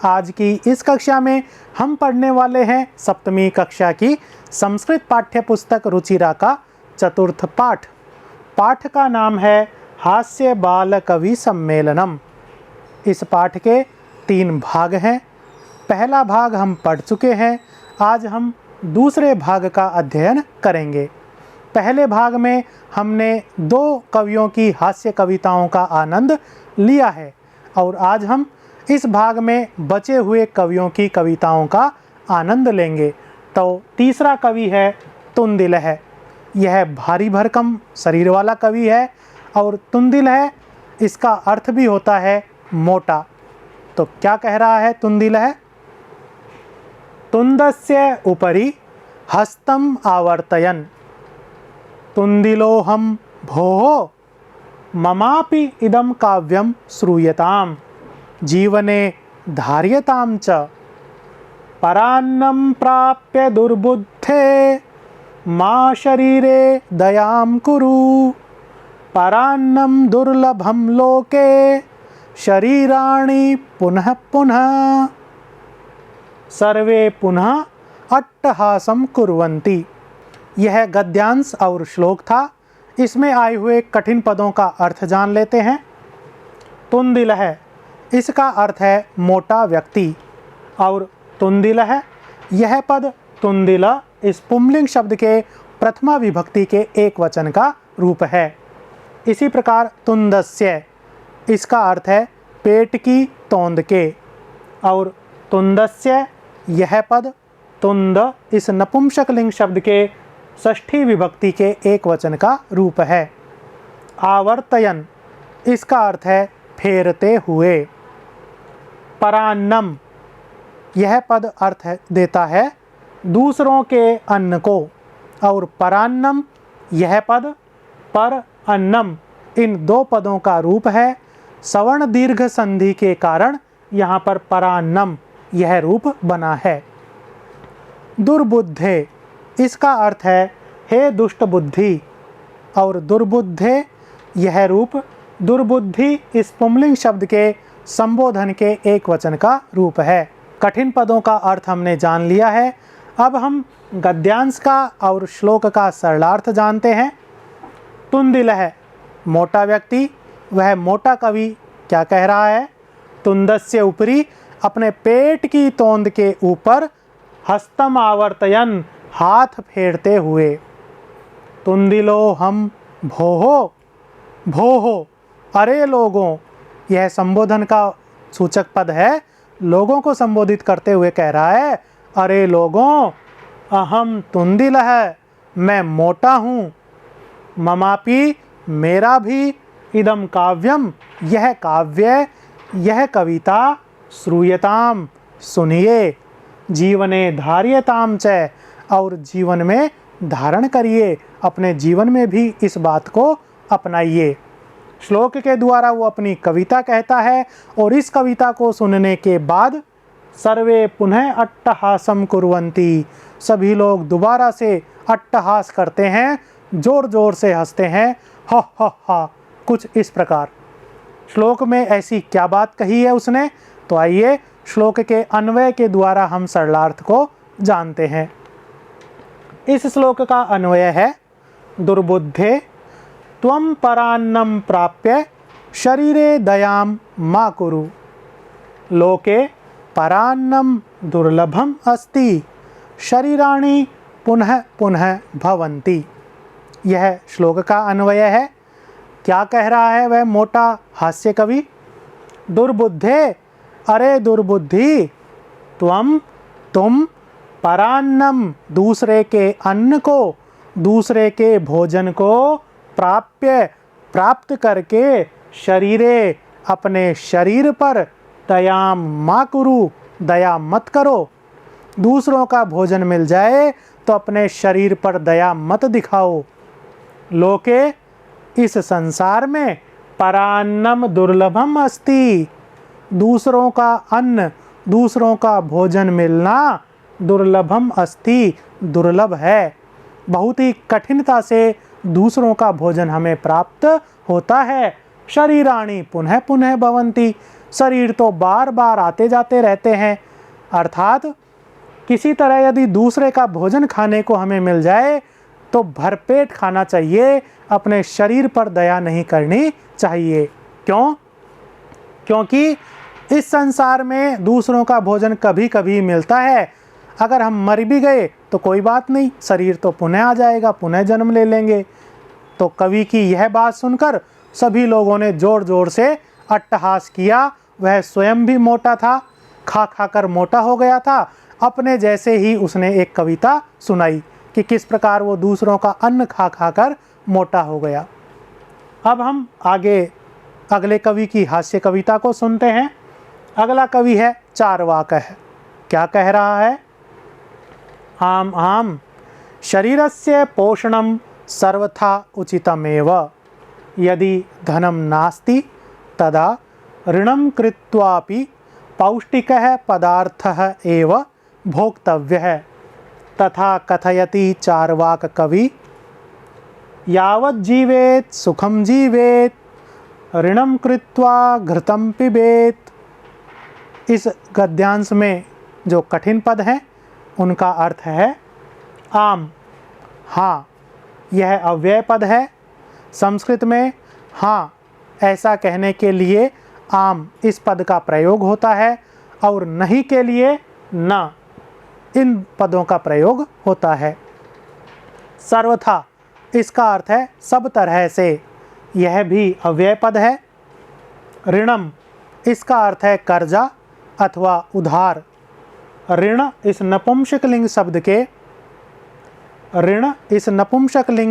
आज की इस कक्षा में हम पढ़ने वाले हैं सप्तमी कक्षा की संस्कृत पाठ्य पुस्तक रुचिरा का चतुर्थ पाठ। पाठ का नाम है हास्य बाल कवि सम्मेलनम। इस पाठ के 3 भाग हैं। पहला भाग हम पढ़ चुके हैं। आज हम दूसरे भाग का अध्ययन करेंगे। पहले भाग में हमने 2 कवियों की हास्य कविताओं का आनंद लिया है और आज हम इस भाग में बचे हुए कवियों की कविताओं का आनंद लेंगे। तो तीसरा कवि है तुंदिल है। यह भारी भरकम शरीर वाला कवि है और तुंदिल है इसका अर्थ भी होता है मोटा। तो क्या कह रहा है तुंदिल है? तुंदस्य उपरि हस्तम आवर्तयन् तुंदिलोहम भोः ममापि इदं काव्यं श्रूयताम् जीवने धार्यतां च परान्नं प्राप्य दुर्बुद्धे मा शरीरे दयां कुरु परान्नं दुर्लभं लोके शरीराणि पुनः पुनः सर्वे पुनः अट्टहासं कुर्वन्ति। यह गद्यांश और श्लोक था। इसमें आए हुए कठिन पदों का अर्थ जान लेते हैं। तुंदिल है इसका अर्थ है मोटा व्यक्ति और तुंदिल है यह पद तुंदिल इस पुंलिंग शब्द के प्रथमा विभक्ति के एक वचन का रूप है। इसी प्रकार तुंदस्य इसका अर्थ है पेट की तोंद के और तुंदस्य यह पद तुंद इस नपुंसक लिंग शब्द के षष्ठी विभक्ति के एक वचन का रूप है। आवर्तयन इसका अर्थ है फेरते हुए। परान्नम यह पद अर्थ देता है दूसरों के अन्न को और परान्नम यह पद पर अन्नम इन 2 पदों का रूप है। सवर्ण दीर्घ संधि के कारण यहाँ पर परान्नम यह रूप बना है। दुर्बुद्धे इसका अर्थ है हे दुष्ट बुद्धि और दुर्बुद्धे यह रूप दुर्बुद्धि इस पुंलिंग शब्द के संबोधन के एक वचन का रूप है। कठिन पदों का अर्थ हमने जान लिया है। अब हम गद्यांश का और श्लोक का सरलार्थ जानते हैं। तुंदिल है मोटा व्यक्ति, वह मोटा कवि क्या कह रहा है? तुंदस्य उपरि अपने पेट की तोंद के ऊपर हस्तम आवर्तयन हाथ फेरते हुए तुंदिलो हम भोहो भोहो अरे लोगों यह संबोधन का सूचक पद है। लोगों को संबोधित करते हुए कह रहा है अरे लोगों अहम तुंदिल है मैं मोटा हूँ। ममापि मेरा भी इदम काव्यम यह काव्य यह कविता श्रूयताम सुनिए जीवने धार्यताम च और जीवन में धारण करिए, अपने जीवन में भी इस बात को अपनाइए। श्लोक के द्वारा वो अपनी कविता कहता है और इस कविता को सुनने के बाद सर्वे पुनः अट्टहासम कुर्वन्ति सभी लोग दोबारा से अट्टहास करते हैं, जोर जोर से हंसते हैं। हा हा हा कुछ इस प्रकार। श्लोक में ऐसी क्या बात कही है उसने? तो आइए श्लोक के अन्वय के द्वारा हम सरलार्थ को जानते हैं। इस श्लोक का अन्वय है दुर्बुद्धे त्वं परान्नं प्राप्य शरीरे दयां मा कुरु लोके परान्नं दुर्लभम अस्ति शरीराणि पुनः पुनः भवन्ति। यह श्लोक का अन्वय है। क्या कह रहा है वह मोटा हास्य कवि? दुर्बुद्धे अरे दुर्बुद्धि तुम परान्नम दूसरे के अन्न को दूसरे के भोजन को प्राप्त करके शरीरे अपने शरीर पर दयाम मा कुरु दया मत करो। दूसरों का भोजन मिल जाए तो अपने शरीर पर दया मत दिखाओ। लोके इस संसार में परान्नम दुर्लभम अस्ति दूसरों का अन्न दूसरों का भोजन मिलना दुर्लभम अस्ति दुर्लभ है। बहुत ही कठिनता से दूसरों का भोजन हमें प्राप्त होता है। शरीराणि पुनः पुनः भवन्ति शरीर तो बार बार आते जाते रहते हैं। अर्थात किसी तरह यदि दूसरे का भोजन खाने को हमें मिल जाए तो भरपेट खाना चाहिए, अपने शरीर पर दया नहीं करनी चाहिए। क्यों? क्योंकि इस संसार में दूसरों का भोजन कभी कभी मिलता है। अगर हम मर भी गए तो कोई बात नहीं, शरीर तो पुनः आ जाएगा, पुनः जन्म ले लेंगे। तो कवि की यह बात सुनकर सभी लोगों ने जोर जोर से अट्टहास किया। वह स्वयं भी मोटा था, खा खा कर मोटा हो गया था। अपने जैसे ही उसने एक कविता सुनाई कि किस प्रकार वो दूसरों का अन्न खा खा कर मोटा हो गया। अब हम आगे अगले कवि की हास्य कविता को सुनते हैं। अगला कवि है चार्वाक है। क्या कह रहा है? आम आम शरीरस्य पोषणं सर्वथा उचितमेव, यदि धनं नास्ति तदा ऋणं कृत्वापि पौष्टिकः पदार्थः एव भोक्तव्यः। तथा कथयति चार्वाक कवि। यावत् जीवेत् सुखं जीवेत्, ऋणं कृत्वा घृतं पिबेत्। इस गद्यांश में जो कठिन पद हैं उनका अर्थ है आम। हाँ, यह अव्यय पद है। संस्कृत में हाँ ऐसा कहने के लिए आम इस पद का प्रयोग होता है और नहीं के लिए न इन पदों का प्रयोग होता है। सर्वथा इसका अर्थ है सब तरह से, यह भी अव्यय पद है। ऋणम इसका अर्थ है कर्जा अथवा उधार। ऋण इस नपुंसकलिंग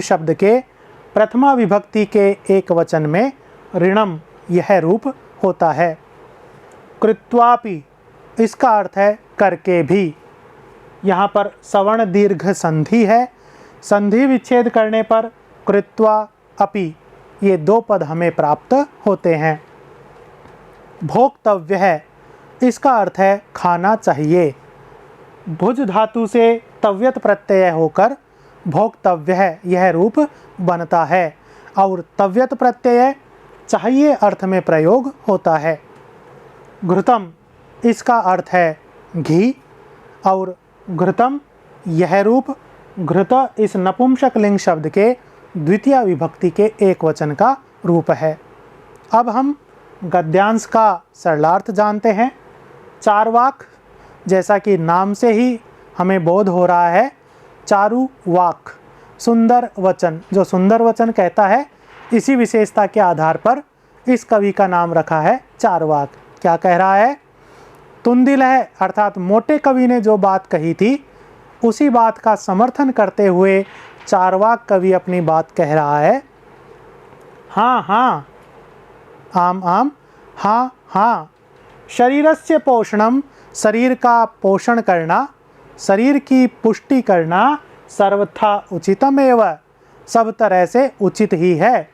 शब्द के प्रथमा विभक्ति के एक वचन में ऋणम यह रूप होता है। कृत्वापि इसका अर्थ है करके भी। यहाँ पर सवर्ण दीर्घ संधि है। संधि विच्छेद करने पर कृत्वा अपि ये दो पद हमें प्राप्त होते हैं। भोक्तव्य है इसका अर्थ है खाना चाहिए। भुज धातु से तव्यत प्रत्यय होकर भोक्तव्य है यह रूप बनता है और तव्यत प्रत्यय चाहिए अर्थ में प्रयोग होता है। घृतम इसका अर्थ है घी और घृतम यह रूप घृत इस नपुंसकलिंग शब्द के द्वितीय विभक्ति के एक वचन का रूप है। अब हम गद्यांश का सरलार्थ जानते हैं। चार्वाक जैसा कि नाम से ही हमें बोध हो रहा है, चारु वाक सुंदर वचन, जो सुंदर वचन कहता है, इसी विशेषता के आधार पर इस कवि का नाम रखा है चार्वाक। क्या कह रहा है? तुंदिल है अर्थात मोटे कवि ने जो बात कही थी उसी बात का समर्थन करते हुए चार्वाक कवि अपनी बात कह रहा है। हाँ हाँ आम आम हाँ हाँ शरीरस्य पोषणम शरीर का पोषण करना, शरीर की पुष्टि करना सर्वथा उचितमेव सब तरह से उचित ही है।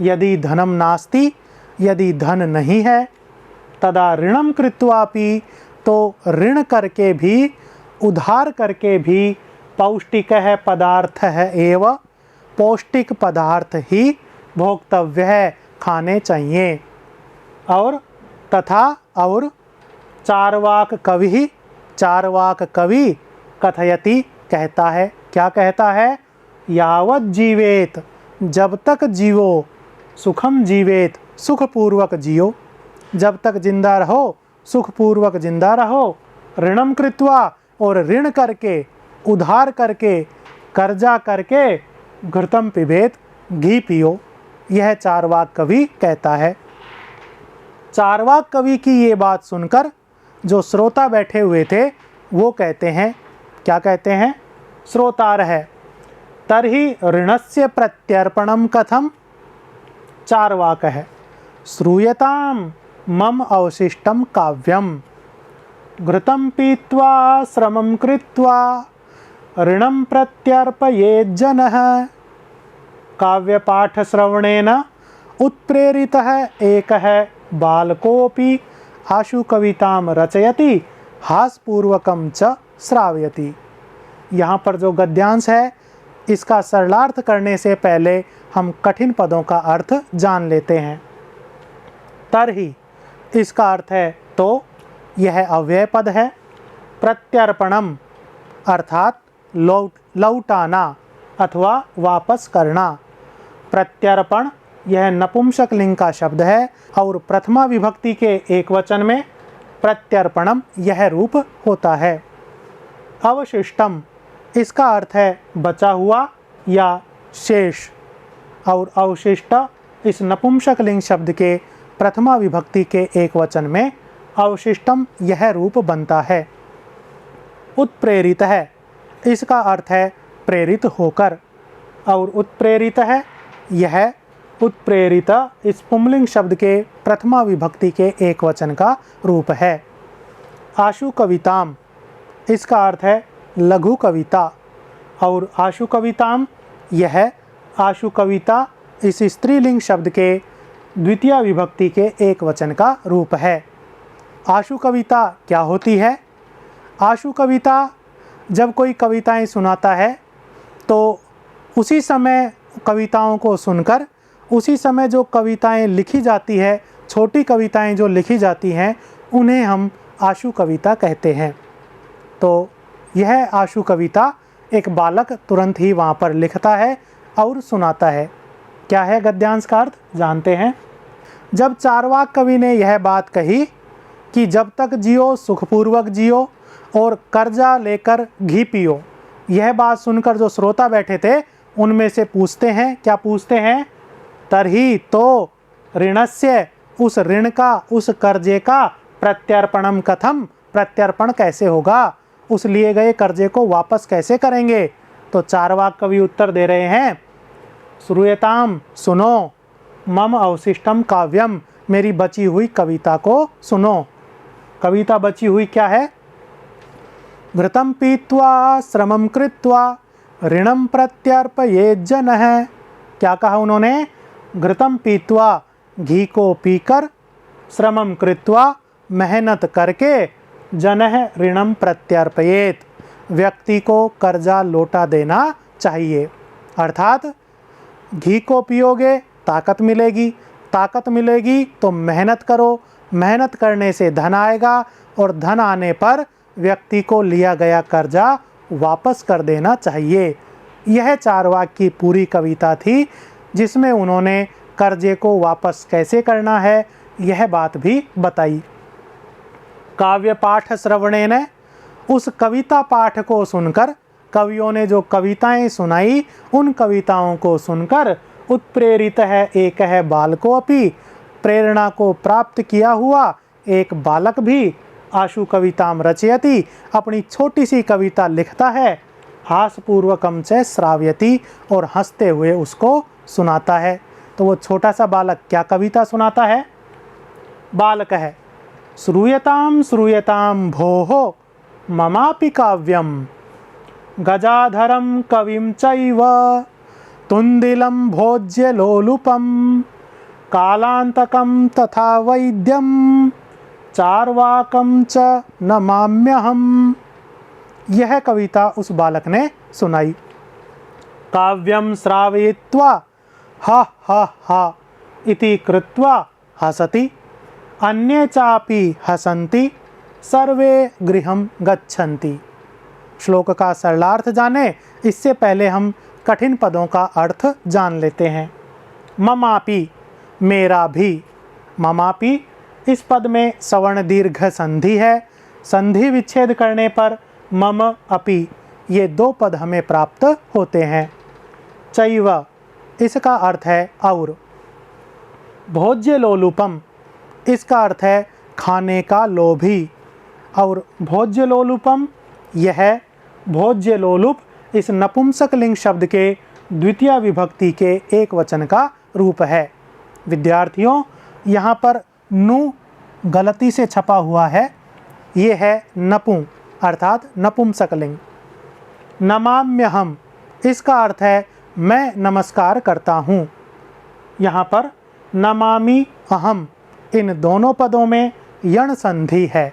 यदि धनम नास्ति यदि धन नहीं है, तदा ऋणम कृत्वापि तो ऋण करके भी उधार करके भी पौष्टिक है पदार्थ है एव पौष्टिक पदार्थ ही भोक्तव्य है खाने चाहिए। और तथा और चार्वाक कवि कथयति कहता है। क्या कहता है? यावत जीवेत जब तक जीवो, सुखम जीवेत सुखपूर्वक जियो, जब तक जिंदा रहो सुखपूर्वक जिंदा रहो, ऋणम कृत्वा और ऋण करके उधार करके कर्जा करके घृतम पिबेत घी पियो, यह चार्वाक कवि कहता है। चार्वाक कवि की ये बात सुनकर जो श्रोता बैठे हुए थे वो कहते हैं, क्या कहते हैं? श्रोतार है तर्हि ऋणस्य प्रत्यर्पणम कथम। चार्वाक है श्रूयताम मम अवशिष्टम काव्यम, घृतं पीत्वा श्रमं कृत्वा ऋणं प्रत्यर्पयेत् जनः। काव्यपाठ श्रवणेन उत्प्रेरितः एकः बालकोऽपि आशु कवितां रचयति हासपूर्वकं च श्रावयति। यहाँ पर जो गद्यांश है इसका सरलार्थ करने से पहले हम कठिन पदों का अर्थ जान लेते हैं। तरहि इसका अर्थ है तो यह अव्यय पद है। प्रत्यर्पणम अर्थात लौटाना अथवा वापस करना। प्रत्यर्पण यह नपुंसक लिंग का शब्द है और प्रथमा विभक्ति के एकवचन में प्रत्यर्पणम यह रूप होता है। अवशिष्टम इसका अर्थ है बचा हुआ या शेष, और अवशिष्ट इस नपुंसक लिंग शब्द के प्रथमा विभक्ति के एकवचन में अवशिष्टम यह रूप बनता है। उत्प्रेरित है इसका अर्थ है प्रेरित होकर, और उत्प्रेरित है यह उत्प्रेरित इस पुंलिंग शब्द के प्रथमा विभक्ति के एकवचन का रूप है। आशु कविताम इसका अर्थ है लघु कविता, और आशु कविताम यह आशु कविता इस स्त्रीलिंग शब्द के द्वितीय विभक्ति के एकवचन का रूप है। आशु कविता क्या होती है? आशु कविता जब कोई कविताएं सुनाता है तो उसी समय कविताओं को सुनकर उसी समय जो कविताएं लिखी जाती है, छोटी कविताएं जो लिखी जाती हैं, उन्हें हम आशु कविता कहते हैं। तो यह आशु कविता एक बालक तुरंत ही वहाँ पर लिखता है और सुनाता है। क्या है गद्यांश का अर्थ जानते हैं। जब चारवाक कवि ने यह बात कही कि जब तक जियो सुखपूर्वक जियो और कर्जा लेकर घी पियो, यह बात सुनकर जो श्रोता बैठे थे उनमें से पूछते हैं, क्या पूछते हैं? तरही तो ऋणस्य उस ऋण का, उस कर्जे का प्रत्यर्पणम कथम प्रत्यर्पण कैसे होगा, उस लिए गए कर्जे को वापस कैसे करेंगे? तो चारवाक कवि उत्तर दे रहे हैं, श्रूयताम सुनो, मम अवशिष्टम काव्यम मेरी बची हुई कविता को सुनो। कविता बची हुई क्या है? घृतम पीत्वा श्रमम कृत्वा ऋणम प्रत्यर्पयेत जनः। क्या कहा उन्होंने? घृतम पीत्वा घी को पीकर, श्रमम कृत्वा मेहनत करके, जनः ऋणम प्रत्यर्पयेत व्यक्ति को कर्जा लौटा देना चाहिए। अर्थात घी को पियोगे ताकत मिलेगी, ताकत मिलेगी तो मेहनत करो, मेहनत करने से धन आएगा और धन आने पर व्यक्ति को लिया गया कर्जा वापस कर देना चाहिए। यह चारवाक की पूरी कविता थी जिसमें उन्होंने कर्जे को वापस कैसे करना है यह बात भी बताई। काव्य पाठ श्रवणेन उस कविता पाठ को सुनकर, कवियों ने जो कविताएं सुनाई उन कविताओं को सुनकर उत्प्रेरित है एक है बालको अपि, प्रेरणा को प्राप्त किया हुआ एक बालक भी आशु कविताम रचयति अपनी छोटी सी कविता लिखता है, हासपूर्वकम च श्राव्यति और हंसते हुए उसको सुनाता है। तो वो छोटा सा बालक क्या कविता सुनाता है? बालक है, श्रूयताम श्रूयताम भोः ममापि काव्यम गजाधरम कविम चैव तुंदिलम भोज्य लोलुपम कालांतकम तथा वैद्यम चारवाकम च नमाम्यहम्। यह कविता उस बालक ने सुनाई। काव्यम श्रावयित्वा हा हा हा इति कृत्वा हसति, अन्ये चापि हसन्ति, सर्वे गृहं गच्छन्ति। श्लोक का सरलार्थ जाने इससे पहले हम कठिन पदों का अर्थ जान लेते हैं। ममापि मेरा भी, ममापि इस पद में सवर्ण दीर्घ संधि है। संधि विच्छेद करने पर मम अपि ये दो पद हमें प्राप्त होते हैं। चैव इसका अर्थ है और। भोज्य लोलुपम इसका अर्थ है खाने का लोभी, और भोज्य लोलुपम यह भोज्य लोलुप इस नपुंसक लिंग शब्द के द्वितीय विभक्ति के एक वचन का रूप है। विद्यार्थियों, यहाँ पर नु गलती से छपा हुआ है, ये है नपु अर्थात नपुंसक लिंग। नमाम्यहम् इसका अर्थ है मैं नमस्कार करता हूँ। यहाँ पर नमामि अहम इन दोनों पदों में यण संधि है।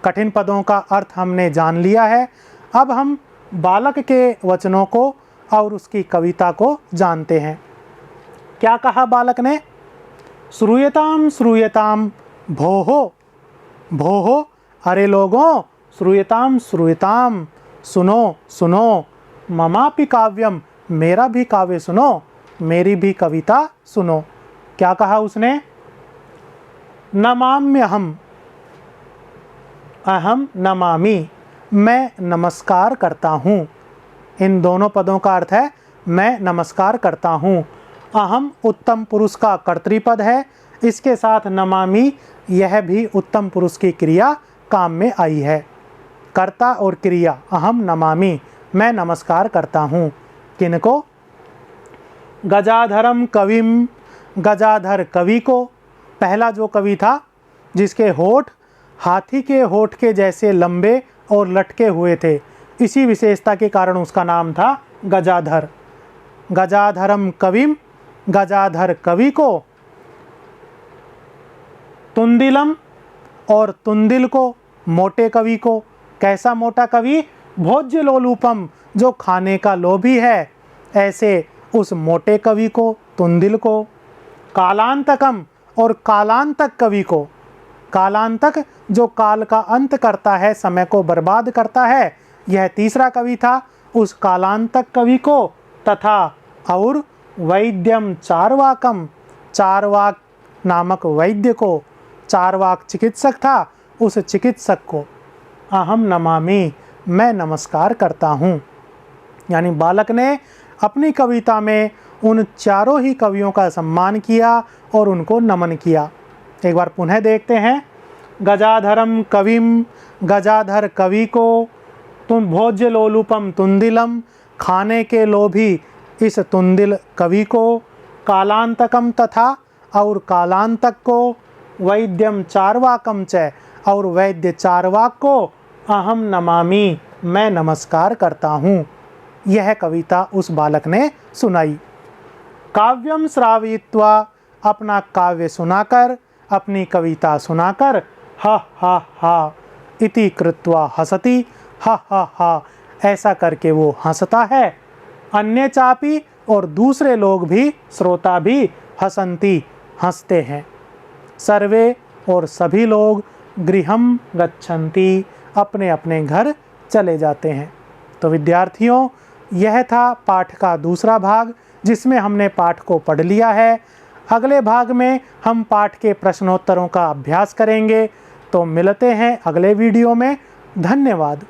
कठिन पदों का अर्थ हमने जान लिया है। अब हम बालक के वचनों को और उसकी कविता को जानते हैं। क्या कहा बालक ने? श्रूयताम श्रूयताम भोः भोः, अरे लोगों, श्रूयताम श्रूयताम, सुनो सुनो, ममापि काव्यम, मेरा भी काव्य सुनो, मेरी भी कविता सुनो। क्या कहा उसने? नमाम्यहम, अहम नमामि, मैं नमस्कार करता हूँ। इन दोनों पदों का अर्थ है मैं नमस्कार करता हूँ। अहम उत्तम पुरुष का कर्तृपद है, इसके साथ नमामि यह भी उत्तम पुरुष की क्रिया काम में आई है। कर्ता और क्रिया, अहम नमामि, मैं नमस्कार करता हूँ। किनको? गजाधरम कविम, गजाधर कवि को। पहला जो कवि था जिसके होठ हाथी के होठ के जैसे लंबे और लटके हुए थे, इसी विशेषता के कारण उसका नाम था गजाधर। गजाधरम कविम, गजाधर कवि को। तुंदिलम, और तुंदिल को, मोटे कवि को। कैसा मोटा कवि? भोज्य लोलूपम, जो खाने का लोभी है, ऐसे उस मोटे कवि को, तुंदिल को। कालांतकम, और कालांतक कवि को। कालांतक जो काल का अंत करता है, समय को बर्बाद करता है, यह तीसरा कवि था। उस कालांतक कवि को तथा और वैद्यम चारवाकम, चारवाक नामक वैद्य को, चारवाक चिकित्सक था, उस चिकित्सक को अहम नमामि, मैं नमस्कार करता हूँ। यानी बालक ने अपनी कविता में उन चारों ही कवियों का सम्मान किया और उनको नमन किया। एक बार पुनः देखते हैं। गजाधरम कविम, गजाधर कवि को। तुम भोज्य लोलुपम तुंदिलम, खाने के लोभी इस तुंदिल कवि को। कालांतकम, तथा और कालांतक को। वैद्यम चारवाकम च, और वैद्य चारवाक को। अहम नमामि, मैं नमस्कार करता हूँ। यह कविता उस बालक ने सुनाई। काव्यम श्रावयित्वा, अपना काव्य सुनाकर, अपनी कविता सुनाकर, हा हा हा इति कृत्वा हसति, हा हा हा ऐसा करके वो हंसता है। अन्य चापी, और दूसरे लोग भी, श्रोता भी, हसंती हंसते हैं। सर्वे, और सभी लोग, गृहम गच्छन्ति, अपने अपने घर चले जाते हैं। तो विद्यार्थियों, यह था पाठ का दूसरा भाग, जिसमें हमने पाठ को पढ़ लिया है। अगले भाग में हम पाठ के प्रश्नोत्तरों का अभ्यास करेंगे। तो मिलते हैं अगले वीडियो में। धन्यवाद।